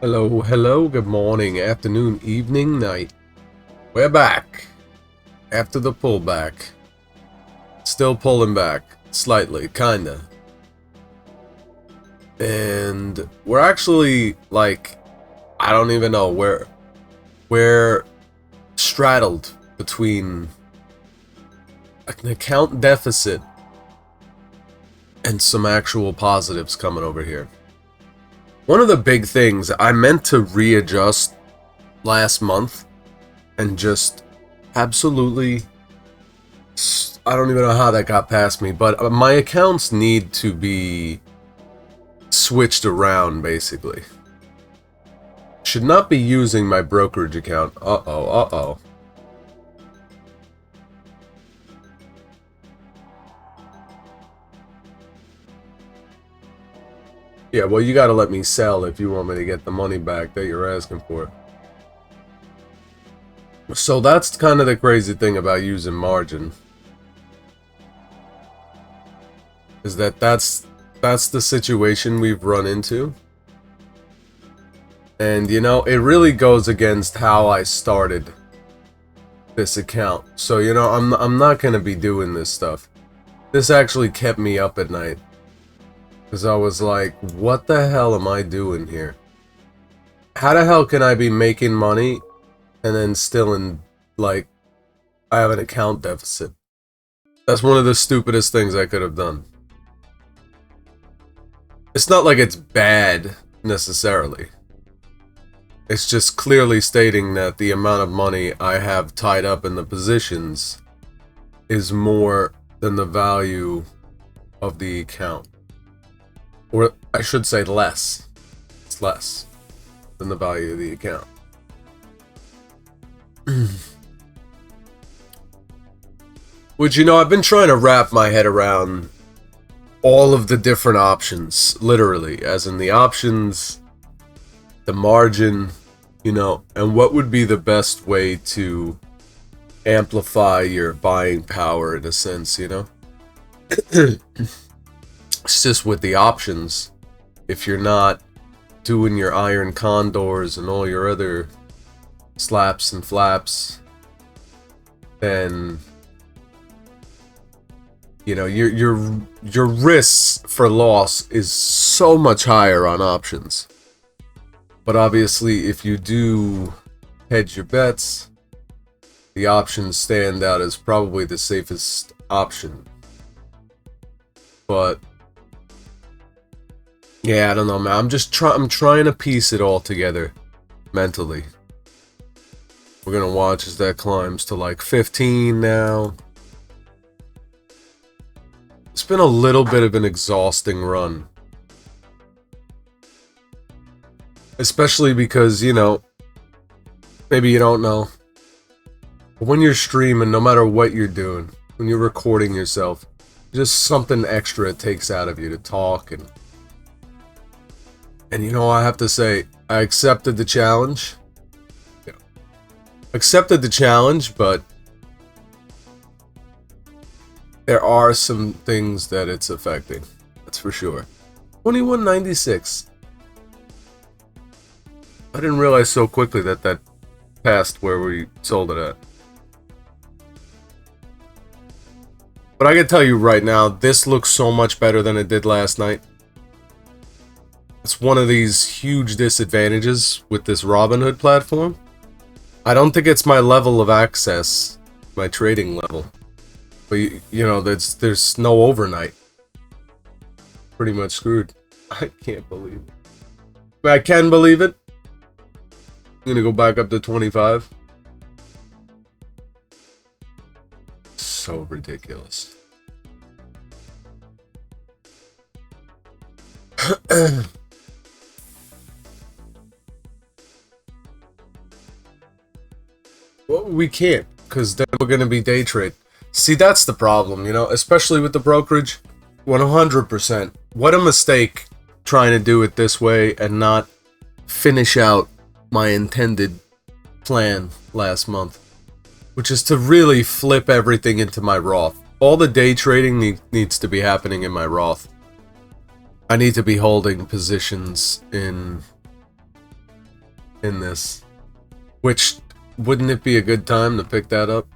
Hello, hello, good morning, afternoon, evening, night. We're back. After the pullback. Still pulling back. Slightly, kinda. And we're actually, like, I don't even know, we're straddled between an account deficit and some actual positives coming over here. One of the big things, I meant to readjust last month and just absolutely, I don't even know how that got past me, but my accounts need to be switched around, basically. Should not be using my brokerage account. Uh-oh. Yeah, well, you gotta let me sell if you want me to get the money back that you're asking for. So that's kind of the crazy thing about using margin. Is that's the situation we've run into. And, you know, it really goes against how I started this account. So, you know, I'm not gonna be doing this stuff. This actually kept me up at night. Because I was like, what the hell am I doing here? How the hell can I be making money and then still in, like, I have an account deficit? That's one of the stupidest things I could have done. It's not like it's bad, necessarily. It's just clearly stating that the amount of money I have tied up in the positions is more than the value of the account. Or I should say less. It's less than the value of the account. Which, you know, I've been trying to wrap my head around all of the different options, literally, as in the options, the margin, you know, and what would be the best way to amplify your buying power in a sense, you know? It's just with the options, if you're not doing your iron condors and all your other slaps and flaps, then, you know, your risks for loss is so much higher on options. But obviously, if you do hedge your bets, the options stand out as probably the safest option. But yeah, I don't know, man. I'm trying to piece it all together mentally. We're gonna watch as that climbs to like 15 now. It's been a little bit of an exhausting run. Especially because, you know, maybe you don't know, but when you're streaming, no matter what you're doing, when you're recording yourself, just something extra it takes out of you to talk and you know, I have to say, I accepted the challenge. Yeah. Accepted the challenge, but there are some things that it's affecting. That's for sure. 2196. I didn't realize so quickly that passed where we sold it at. But I can tell you right now, this looks so much better than it did last night. It's one of these huge disadvantages with this Robinhood platform. I don't think it's my level of access, my trading level. But you know, there's no overnight. Pretty much screwed. I can't believe it. But I can believe it. I'm gonna go back up to 25. So ridiculous. Well, we can't, because then we're gonna be day trade. See, that's the problem, you know, especially with the brokerage. 100%. What a mistake trying to do it this way and not finish out my intended plan last month, which is to really flip everything into my Roth. All the day trading needs to be happening in my Roth. I need to be holding positions in in this. Which, wouldn't it be a good time to pick that up?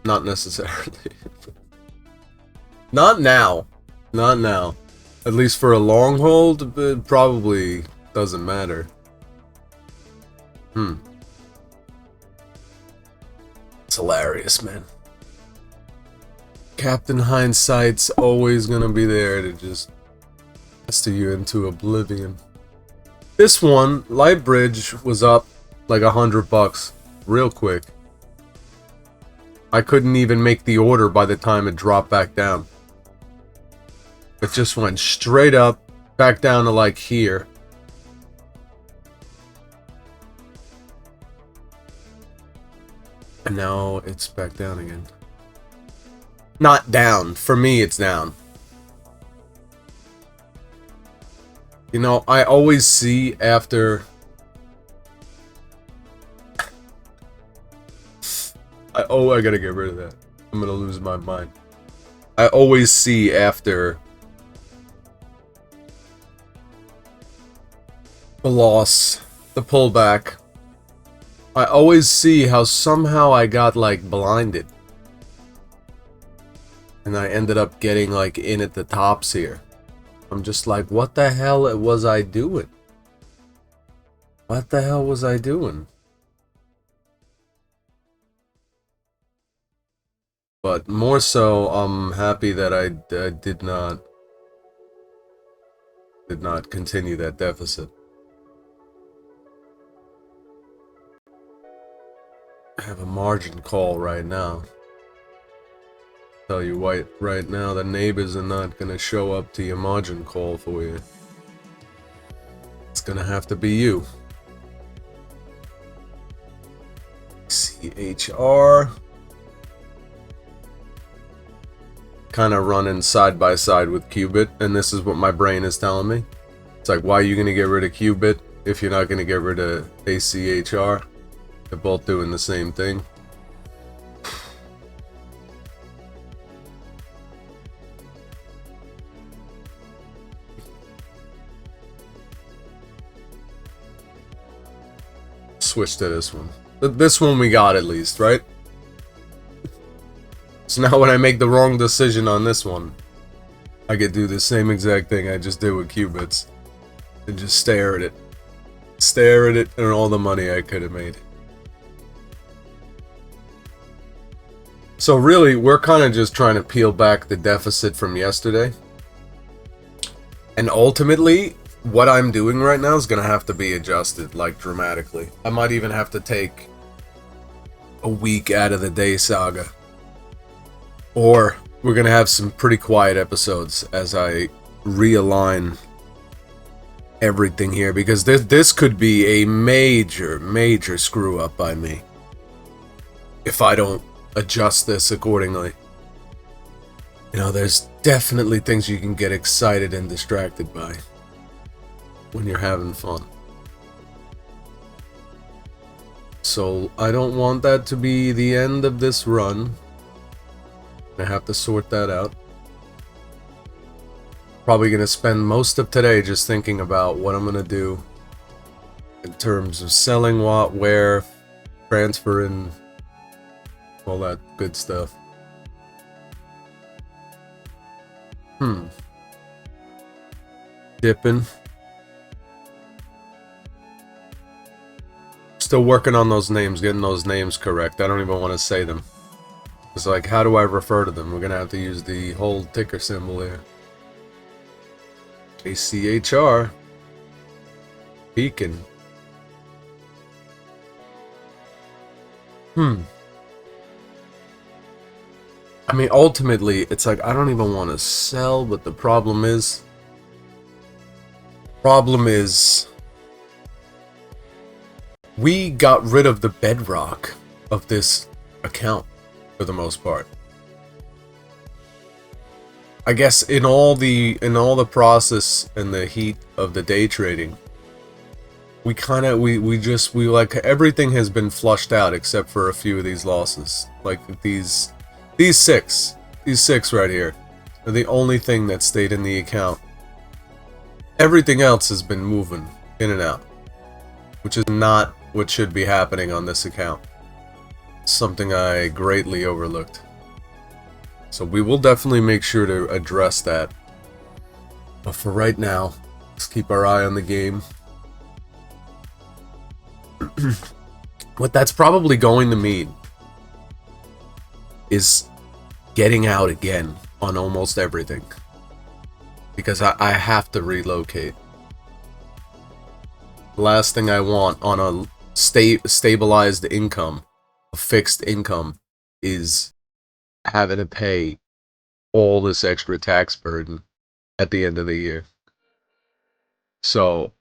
Not necessarily. Not now. Not now. At least for a long hold, it probably doesn't matter. It's hilarious, man. Captain Hindsight's always gonna be there to just master you into oblivion. This one, Light Bridge, was up like $100 real quick. I couldn't even make the order by the time it dropped back down. It just went straight up, back down to like here. And now it's back down again. Not down. For me, it's down. You know, I always see after... I gotta get rid of that. I'm gonna lose my mind. I always see after the loss, the pullback, I always see how somehow I got like blinded. And I ended up getting like in at the tops here. I'm just like, what the hell was I doing? What the hell was I doing? But more so, I'm happy that I did not continue that deficit. I have a margin call right now. Tell you what, right now the neighbors are not gonna show up to your margin call for you. It's gonna have to be you. CHR. Kind of running side by side with Qubit, and this is what my brain is telling me. It's like, why are you gonna get rid of Qubit if you're not gonna get rid of ACHR? They're both doing the same thing. Switch to this one. This one we got at least, right? So now when I make the wrong decision on this one, I could do the same exact thing I just did with Qubits. And just stare at it. Stare at it and all the money I could have made. So really, we're kind of just trying to peel back the deficit from yesterday. And ultimately, what I'm doing right now is going to have to be adjusted, like, dramatically. I might even have to take a week out of the day Saga. Or we're going to have some pretty quiet episodes as I realign everything here. Because this could be a major screw up by me. If I don't adjust this accordingly. You know, there's definitely things you can get excited and distracted by when you're having fun. So I don't want that to be the end of this run. I have to sort that out. Probably gonna spend most of today just thinking about what I'm gonna do in terms of selling what, where, transferring, all that good stuff. Dipping. Still working on those names, getting those names correct. I don't even want to say them. It's like, how do I refer to them? We're gonna have to use the whole ticker symbol here. ACHR. Beacon. I mean, ultimately, it's like, I don't even want to sell, but the problem is... we got rid of the bedrock of this account, for the most part. I guess in all the process and the heat of the day trading, we like, everything has been flushed out except for a few of these losses. Like these six right here are the only thing that stayed in the account. Everything else has been moving in and out. which is not what should be happening on this account. Something I greatly overlooked. So we will definitely make sure to address that. But for right now, let's keep our eye on the game. What that's probably going to mean is getting out again on almost everything. Because I have to relocate. The last thing I want on a stabilized income, a fixed income, is having to pay all this extra tax burden at the end of the year. So,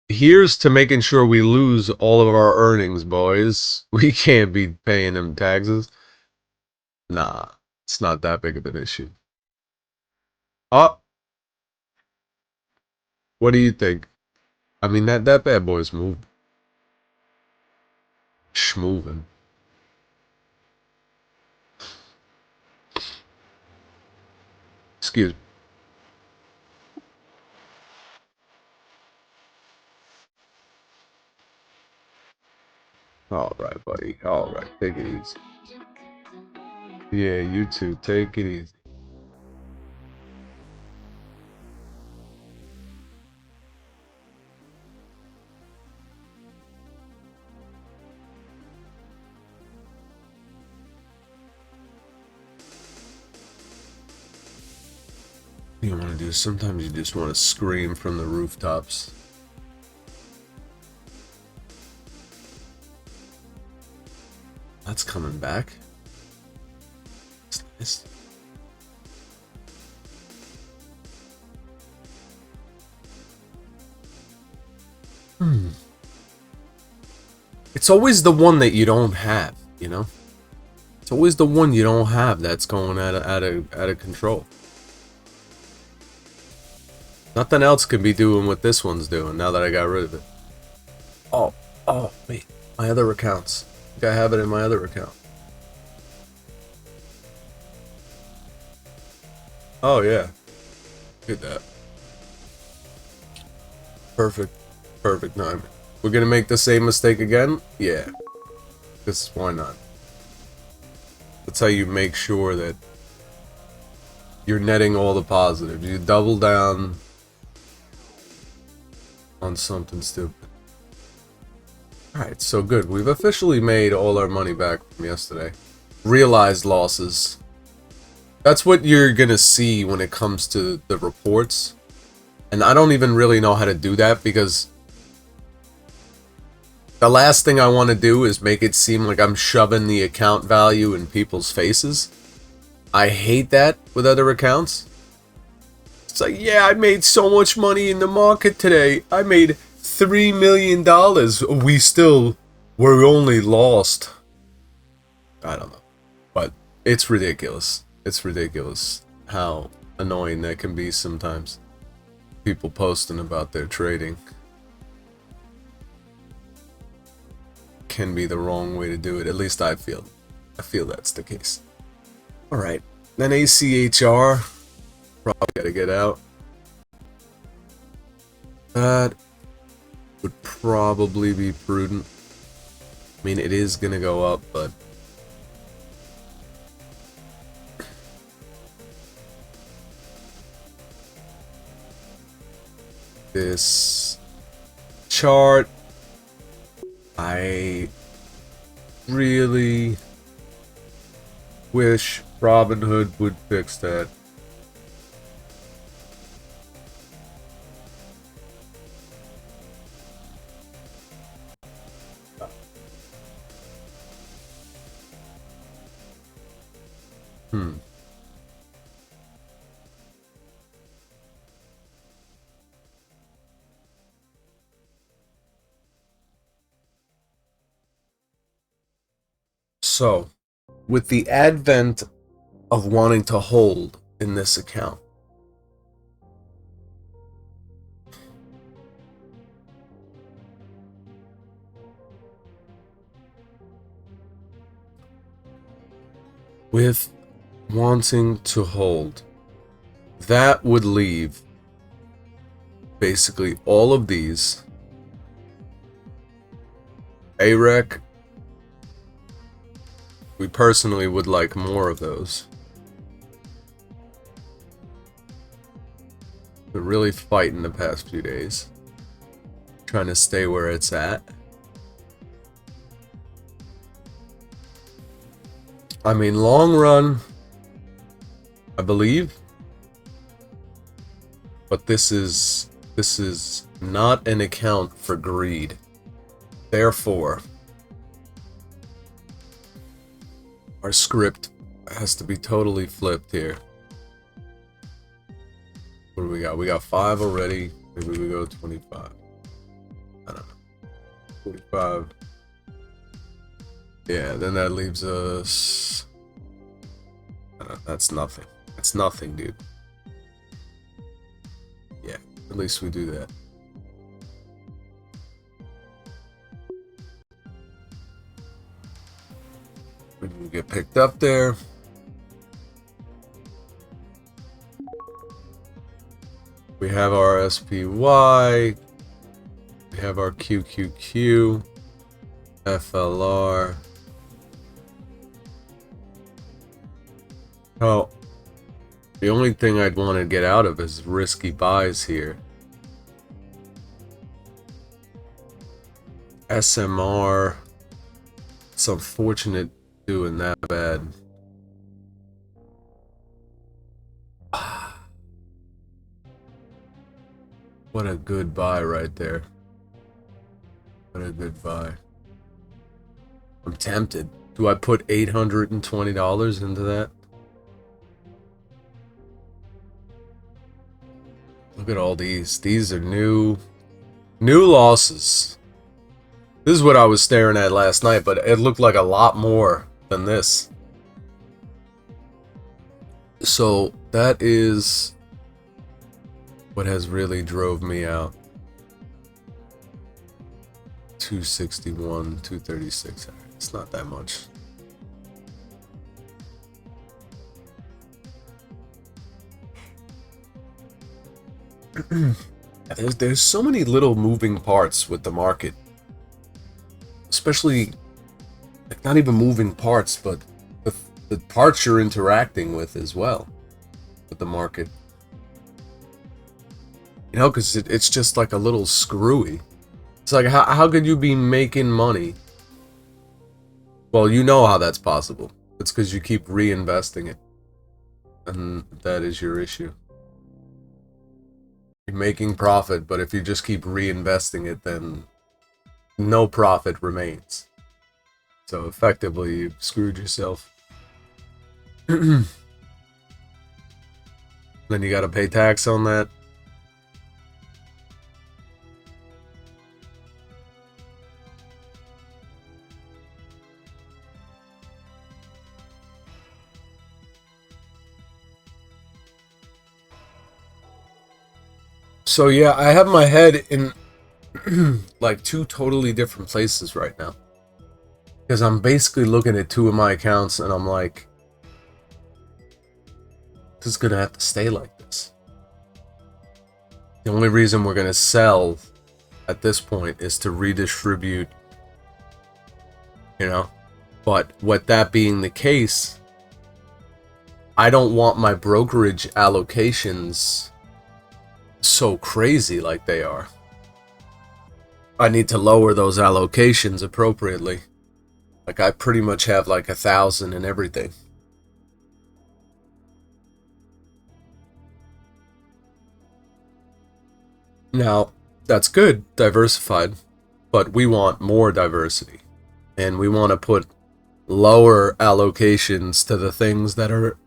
here's to making sure we lose all of our earnings, boys. We can't be paying them taxes. Nah, it's not that big of an issue. Oh, what do you think? I mean, that bad boy's moving. Schmoving. Excuse me. Alright, buddy. Alright, take it easy. Yeah, you too. Take it easy. You want to do? Sometimes you just want to scream from the rooftops. That's coming back. That's nice. It's always the one that you don't have, you know? It's always the one you don't have that's going out of control. Nothing else can be doing what this one's doing now that I got rid of it. Oh, wait. My other accounts. I think I have it in my other account. Oh, yeah. Get that. Perfect. Perfect timing. We're gonna make the same mistake again? Yeah. Because why not? That's how you make sure that you're netting all the positives. You double down on something stupid. Alright, so good. We've officially made all our money back from yesterday. Realized losses. That's what you're gonna see when it comes to the reports. And I don't even really know how to do that because the last thing I want to do is make it seem like I'm shoving the account value in people's faces. I hate that with other accounts. It's like, yeah, I made so much money in the market today. I made $3 million. We're only lost. I don't know. But it's ridiculous. It's ridiculous how annoying that can be sometimes. People posting about their trading can be the wrong way to do it. At least I feel that's the case. Alright. Then ACHR. Probably gotta get out. That would probably be prudent. I mean, it is gonna go up, but this chart, I really wish Robinhood would fix that. So, with the advent of wanting to hold in this account, with wanting to hold, that would leave basically all of these AREC, we personally would like more of those. Been really fighting the past few days. Trying to stay where it's at. I mean, long run, I believe. But this is not an account for greed. Therefore, our script has to be totally flipped here. What do we got? We got 5 already. Maybe we go 25. I don't know. 45. Yeah, then that leaves us... that's nothing. That's nothing, dude. Yeah, at least we do that. We can get picked up there. We have our SPY. We have our QQQ. FLR. Oh, the only thing I'd want to get out of is risky buys here. SMR. It's unfortunate doing that bad. What a good buy right there. What a good buy. I'm tempted. Do I put $820 into that? Look at all these. These are new losses. This is what I was staring at last night, but it looked like a lot more than this. So that is what has really drove me out. 261, 236. It's not that much. There's so many little moving parts with the market. Especially, like, not even moving parts, but the parts you're interacting with as well. With the market. You know, because it's just like a little screwy. It's like, how could you be making money? Well, you know how that's possible. It's because you keep reinvesting it. And that is your issue. You're making profit, but if you just keep reinvesting it, then no profit remains. So effectively, you've screwed yourself. Then you gotta pay tax on that. So yeah, I have my head in like 2 totally different places right now. Because I'm basically looking at 2 of my accounts and I'm like, this is gonna have to stay like this. The only reason we're gonna sell at this point is to redistribute, you know. But with that being the case, I don't want my brokerage allocations so crazy like they are. I need to lower those allocations appropriately. Like, I pretty much have like 1,000 and everything. Now, that's good, diversified, but we want more diversity. And we want to put lower allocations to the things that are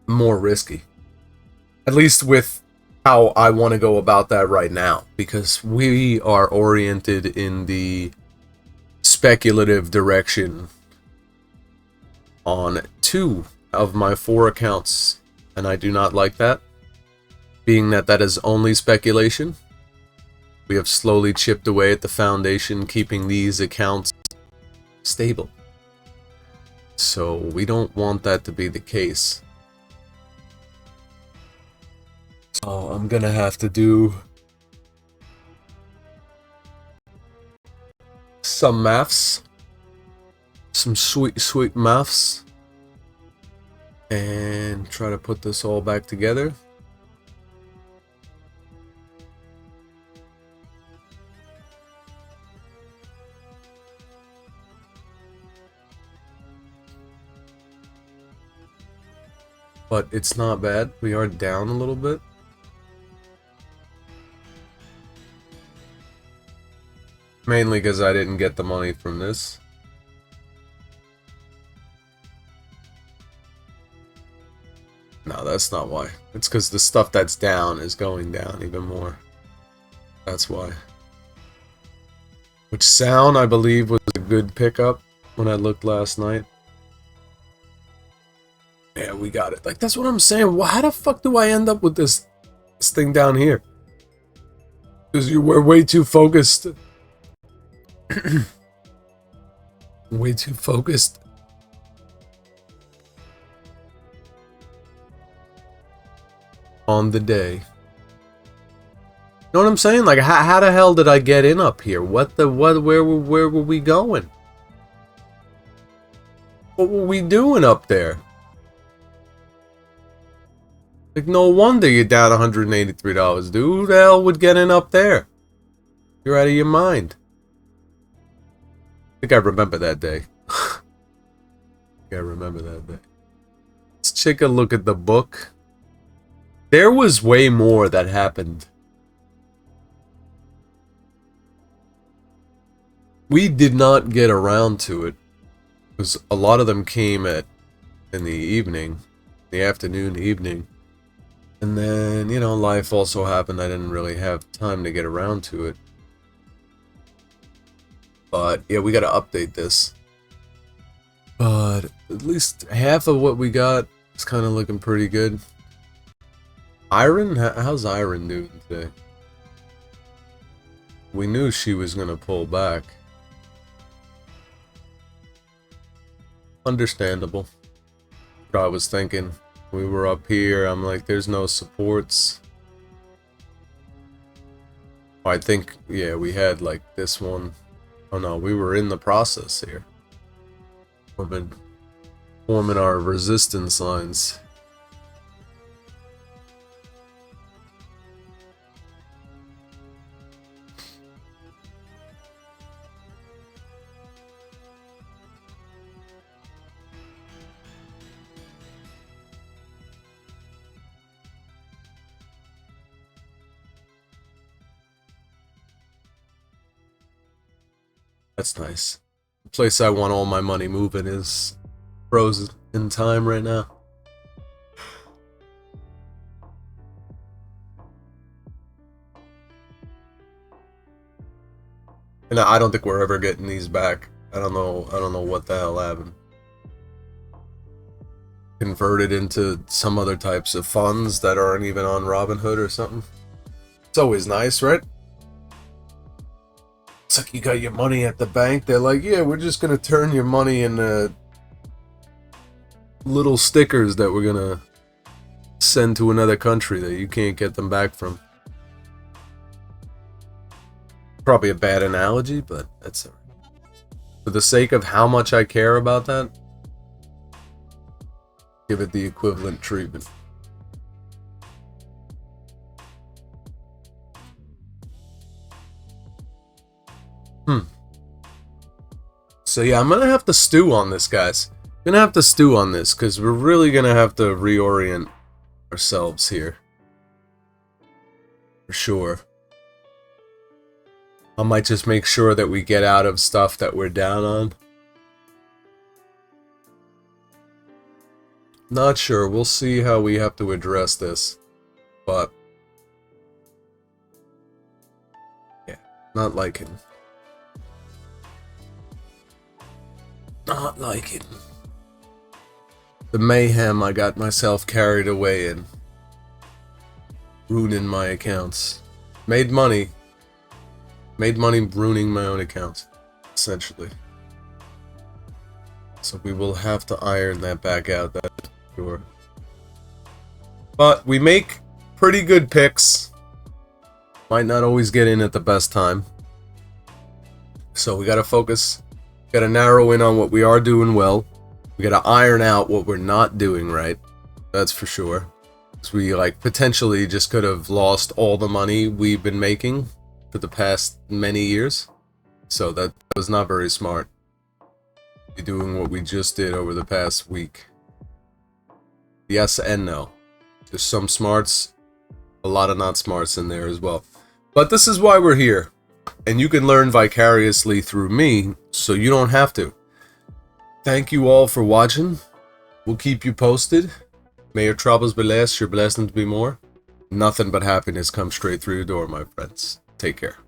more risky. At least with how I want to go about that right now, because we are oriented in the speculative direction on 2 of my 4 accounts, and I do not like that. Being that that is only speculation, we have slowly chipped away at the foundation, keeping these accounts stable. So we don't want that to be the case. So I'm gonna have to do some maths. Some sweet maths. And try to put this all back together. But it's not bad. We are down a little bit. Mainly because I didn't get the money from this. No, that's not why. It's because the stuff that's down is going down even more. That's why. Which sound, I believe, was a good pickup when I looked last night. Yeah, we got it. Like, that's what I'm saying. Well, how the fuck do I end up with this thing down here? Because you were way too focused. Way too focused. On the day. You know what I'm saying? Like, how the hell did I get in up here? Where were we going? What were we doing up there? Like, no wonder you're down $183, dude. Who the hell would get in up there? You're out of your mind. I think I remember that day. I remember that day. Let's take a look at the book. There was way more that happened. We did not get around to it. Because a lot of them came in the evening. The afternoon, evening. And then, you know, life also happened. I didn't really have time to get around to it. But, yeah, we gotta update this. But, at least half of what we got is kind of looking pretty good. Iron? How's Iron doing today? We knew she was gonna pull back. Understandable. What I was thinking. We were up here, I'm like, there's no supports. I think, yeah, we had like this one. Oh no, we were in the process here. We've been forming our resistance lines. That's nice. The place I want all my money moving is frozen in time right now. And I don't think we're ever getting these back. I don't know what the hell happened. Converted into some other types of funds that aren't even on Robinhood or something. It's always nice, right? It's like you got your money at the bank. They're like, yeah, we're just gonna turn your money into little stickers that we're gonna send to another country that you can't get them back from. Probably a bad analogy, but that's alright. For the sake of how much I care about that, give it the equivalent treatment. So yeah, I'm gonna have to stew on this, guys. Gonna have to stew on this, because we're really gonna have to reorient ourselves here. For sure. I might just make sure that we get out of stuff that we're down on. Not sure. We'll see how we have to address this. But yeah, not liking. Not liking. The mayhem I got myself carried away in. Ruining my accounts. Made money ruining my own accounts, essentially. So we will have to iron that back out, that's sure. But we make pretty good picks. Might not always get in at the best time. So we gotta focus, gotta narrow in on what we are doing well. We gotta iron out what we're not doing right. That's for sure. Because we like potentially just could have lost all the money we've been making for the past many years. So that was not very smart. Be doing what we just did over the past week. Yes and no. There's some smarts, a lot of not smarts in there as well. But this is why we're here. And you can learn vicariously through me, so you don't have to. Thank you all for watching. We'll keep you posted. May your troubles be less, your blessings be more. Nothing but happiness comes straight through your door, my friends. Take care.